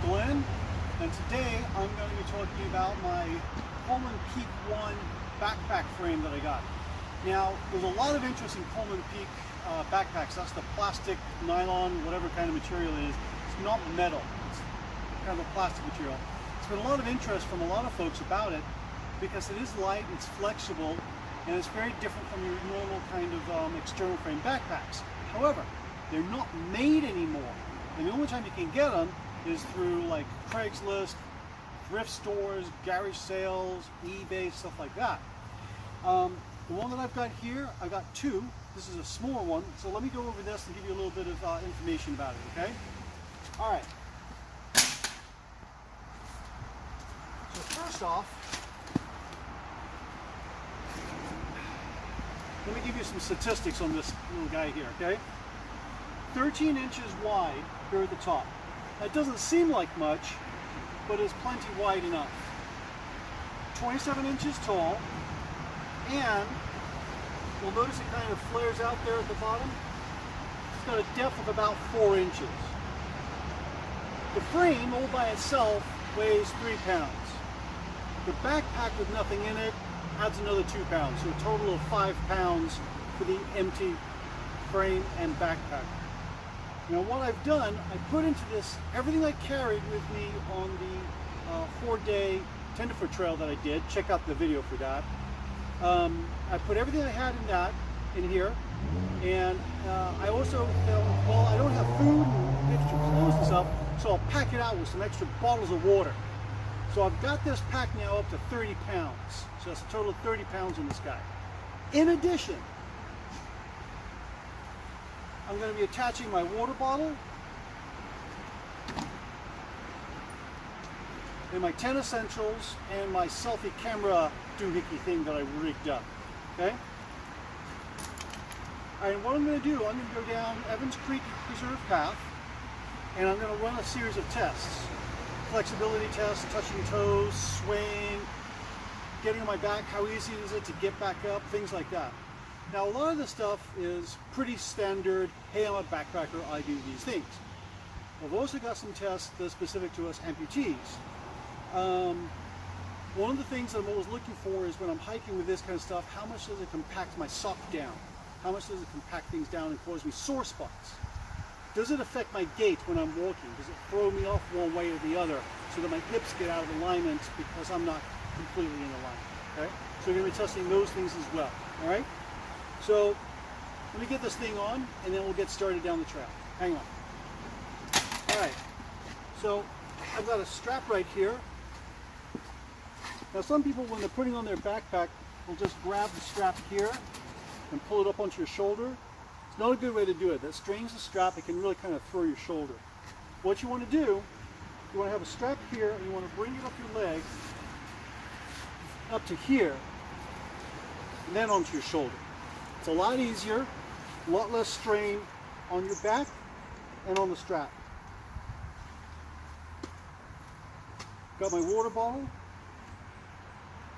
Glenn, and today I'm going to be talking about my Coleman Peak 1 backpack frame that I got. Now, there's a lot of interest in Coleman Peak backpacks. That's the plastic, nylon, whatever kind of material it is. It's not metal, it's kind of a plastic material. There's been a lot of interest from a lot of folks about it because it is light, it's flexible, and it's very different from your normal kind of external frame backpacks. However, they're not made anymore, and the only time you can get them is through like Craigslist, thrift stores, garage sales, eBay, stuff like that. The one that I've got here, I've got two. This is a smaller one, so let me go over this and give you a little bit of information about it, okay? All right. So first off, let me give you some statistics on this little guy here, okay? 13 inches wide here at the top. That doesn't seem like much, but it's plenty wide enough. 27 inches tall, and you'll notice it kind of flares out there at the bottom. It's got a depth of about 4 inches. The frame, all by itself, weighs 3 pounds. The backpack with nothing in it adds another 2 pounds, so a total of 5 pounds for the empty frame and backpack. Now what I've done, I put into this everything I carried with me on the 4-day tenderfoot trail that I did. Check out the video for that. I put everything I had in here, and I also felt, well, I don't have food and extra clothes and stuff, so I'll pack it out with some extra bottles of water. So I've got this pack now up to 30 pounds. So that's a total of 30 pounds on this guy. In addition, I'm going to be attaching my water bottle and my 10 essentials and my selfie camera doohickey thing that I rigged up. Okay? All right, what I'm going to do, I'm going to go down Evans Creek Preserve Path, and I'm going to run a series of tests. Flexibility tests, touching toes, swaying, getting on my back, how easy is it to get back up, things like that. Now a lot of this stuff is pretty standard, hey, I'm a backpacker, I do these things. I've also got some tests that are specific to us amputees. One of the things that I'm always looking for is when I'm hiking with this kind of stuff, how much does it compact my sock down? How much does it compact things down and cause me sore spots? Does it affect my gait when I'm walking? Does it throw me off one way or the other so that my hips get out of alignment because I'm not completely in alignment? Okay? So we're going to be testing those things as well. All right? So let me get this thing on, and then we'll get started down the trail. Hang on. All right. So I've got a strap right here. Now some people, when they're putting on their backpack, will just grab the strap here and pull it up onto your shoulder. It's not a good way to do it. That strains the strap. It can really kind of throw your shoulder. What you want to do, you want to have a strap here, and you want to bring it up your leg, up to here, and then onto your shoulder. It's a lot easier, a lot less strain on your back and on the strap. Got my water bottle.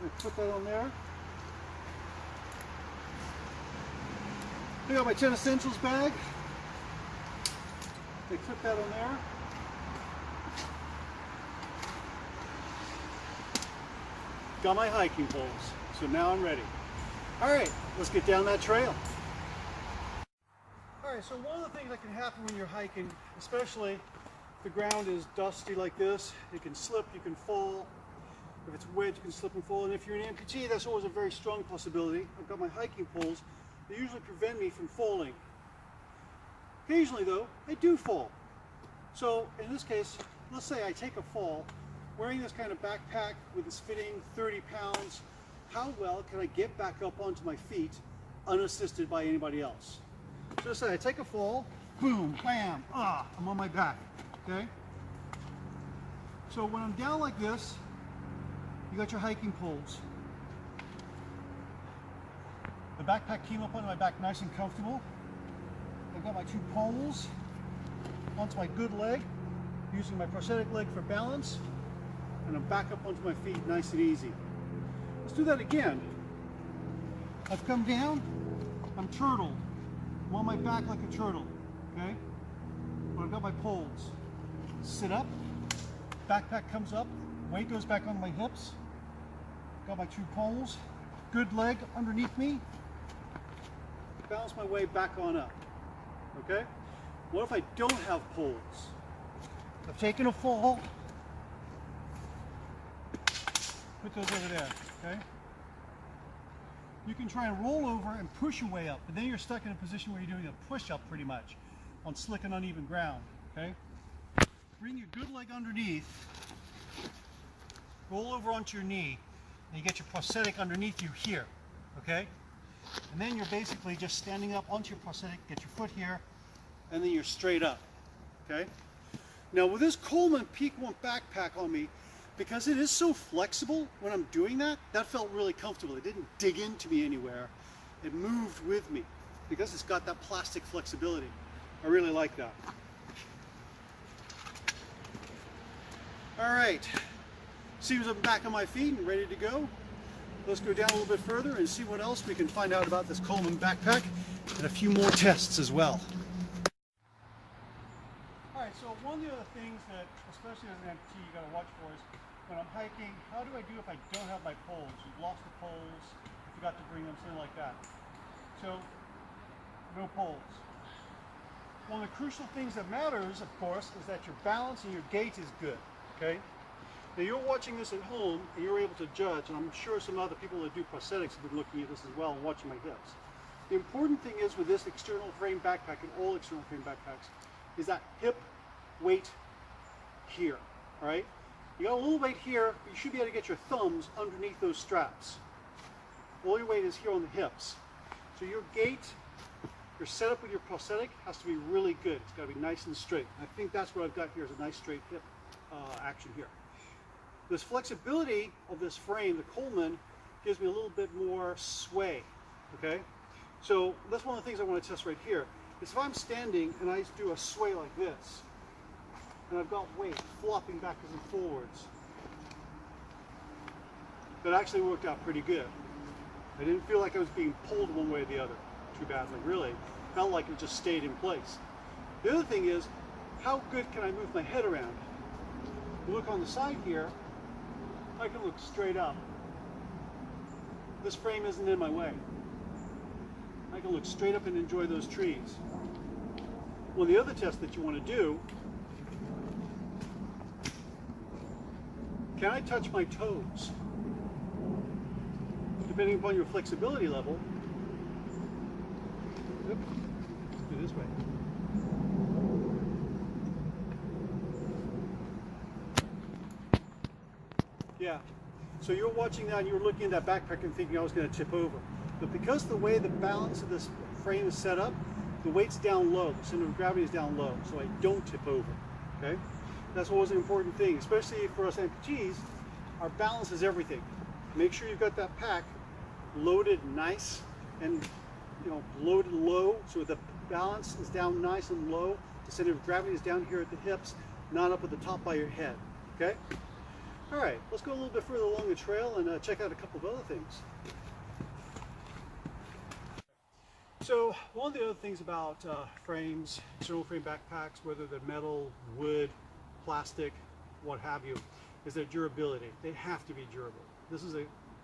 I'm going to put that on there. I got my 10 essentials bag. They clip that on there. Got my hiking poles. So now I'm ready. All right, let's get down that trail. All right, so one of the things that can happen when you're hiking, especially if the ground is dusty like this, you can slip, you can fall. If it's wet, you can slip and fall. And if you're an amputee, that's always a very strong possibility. I've got my hiking poles. They usually prevent me from falling. Occasionally though, I do fall. So in this case, let's say I take a fall, wearing this kind of backpack with this fitting 30 pounds, how well can I get back up onto my feet unassisted by anybody else? So let's say I take a fall, boom, bam, I'm on my back, okay? So when I'm down like this, you got your hiking poles. The backpack came up onto my back nice and comfortable. I've got my 2 poles onto my good leg, using my prosthetic leg for balance, and I'm back up onto my feet nice and easy. Let's do that again. I've come down, I'm turtled. I'm on my back like a turtle, okay? But I've got my poles. Sit up, backpack comes up, weight goes back on my hips, got my 2 poles, good leg underneath me, balance my way back on up, okay? What if I don't have poles? I've taken a fall, put those over there, okay? You can try and roll over and push your way up, but then you're stuck in a position where you're doing a push-up pretty much on slick and uneven ground, okay? Bring your good leg underneath, roll over onto your knee, and you get your prosthetic underneath you here, okay? And then you're basically just standing up onto your prosthetic, get your foot here, and then you're straight up, okay? Now with this Coleman Peak 1 backpack on me, because it is so flexible when I'm doing that, that felt really comfortable. It didn't dig into me anywhere. It moved with me because it's got that plastic flexibility. I really like that. All right, seems I'm back on my feet and ready to go. Let's go down a little bit further and see what else we can find out about this Coleman backpack and a few more tests as well. All right, so one of the other things that, especially as an amputee, you got to watch for is when I'm hiking, how do I do if I don't have my poles? You've lost the poles, you forgot to bring them, something like that. So, no poles. One of the crucial things that matters, of course, is that your balance and your gait is good, okay? Now you're watching this at home and you're able to judge, and I'm sure some other people that do prosthetics have been looking at this as well and watching my hips. The important thing is with this external frame backpack and all external frame backpacks is that hip weight here, all right? You got a little weight here, but you should be able to get your thumbs underneath those straps. All your weight is here on the hips. So your gait, your setup with your prosthetic has to be really good. It's got to be nice and straight. I think that's what I've got here is a nice straight hip action here. This flexibility of this frame, the Coleman, gives me a little bit more sway, okay? So that's one of the things I want to test right here. Is if I'm standing and I do a sway like this, and I've got weight flopping backwards and forwards. That actually worked out pretty good. I didn't feel like I was being pulled one way or the other too badly, really. Felt like it just stayed in place. The other thing is, how good can I move my head around? You look on the side here, I can look straight up. This frame isn't in my way. I can look straight up and enjoy those trees. Well, the other test that you want to do, can I touch my toes? Depending upon your flexibility level. Oops, do this way. Yeah, so you're watching that and you're looking at that backpack and thinking I was going to tip over. But because the way the balance of this frame is set up, the weight's down low, the center of gravity is down low, so I don't tip over, okay? That's always an important thing, especially for us amputees. Our balance is everything. Make sure you've got that pack loaded nice and loaded low, so the balance is down nice and low. The center of gravity is down here at the hips, not up at the top by your head, okay? All right, let's go a little bit further along the trail and check out a couple of other things. So one of the other things about frames, external frame backpacks, whether they're metal, wood, plastic, what have you, is their durability. They have to be durable. This is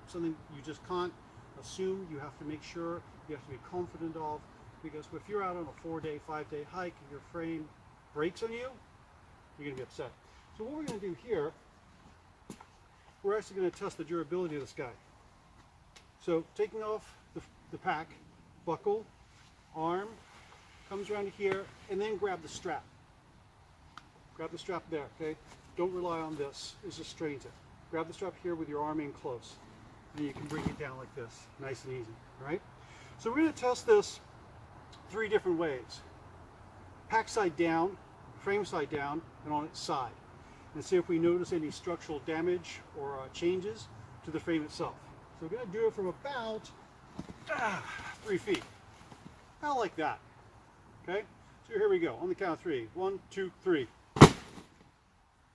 something you just can't assume. You have to make sure, you have to be confident of, because if you're out on a 4-day, 5-day hike and your frame breaks on you, you're going to be upset. So what we're going to do here, we're actually going to test the durability of this guy. So taking off the pack, buckle, arm, comes around here, and then grab the strap. Grab the strap there, okay? Don't rely on this, it just strains it. Grab the strap here with your arm in close, and you can bring it down like this, nice and easy, all right? So we're going to test this 3 different ways. Pack side down, frame side down, and on its side. And see if we notice any structural damage or changes to the frame itself. So we're going to do it from about 3 feet. About like that. Okay? So here we go. On the count of 3. 1, 2, 3.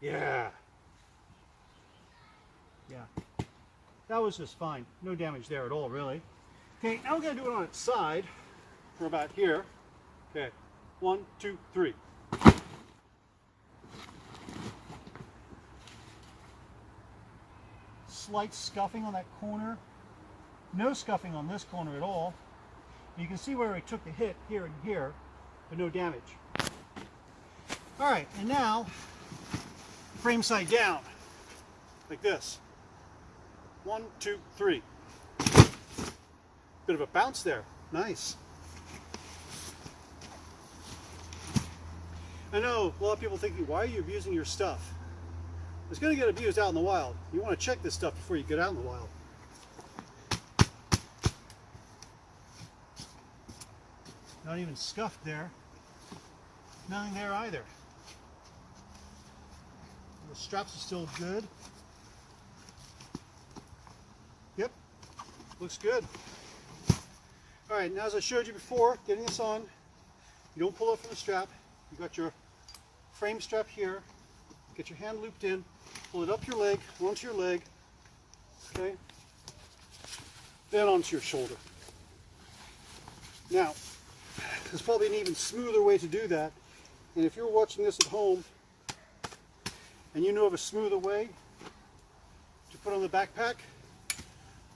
Yeah. Yeah. That was just fine. No damage there at all, really. Okay, now we're going to do it on its side from about here. Okay. 1, 2, 3. slight scuffing on that corner. No scuffing on this corner at all. You can see where I took the hit here and here, but no damage. All right, and now frame side down, like this. 1, 2, 3. Bit of a bounce there. Nice. I know a lot of people thinking, why are you abusing your stuff? It's going to get abused out in the wild. You want to check this stuff before you get out in the wild. Not even scuffed there. Nothing there either. The straps are still good. Yep, looks good. All right, now as I showed you before, getting this on, you don't pull it from the strap. You got your frame strap here. Get your hand looped in, pull it up your leg, onto your leg, okay? Then onto your shoulder. Now, there's probably an even smoother way to do that. And if you're watching this at home and you know of a smoother way to put on the backpack,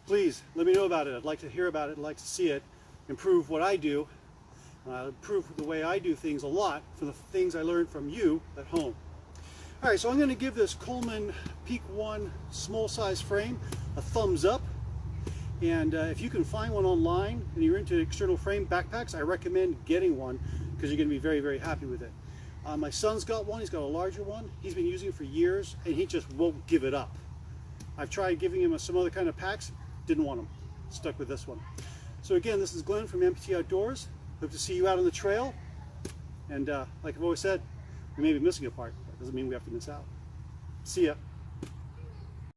please let me know about it. I'd like to hear about it. I'd like to see it improve what I do. Improve the way I do things a lot from the things I learned from you at home. All right, so I'm going to give this Coleman Peak 1 small size frame a thumbs up. And if you can find one online and you're into external frame backpacks, I recommend getting one because you're going to be very, very happy with it. My son's got one. He's got a larger one. He's been using it for years and he just won't give it up. I've tried giving him some other kind of packs, didn't want them. Stuck with this one. So again, this is Glenn from Amputee Outdoors. Hope to see you out on the trail. And like I've always said, we may be missing a part. That doesn't mean we have to miss out. See ya.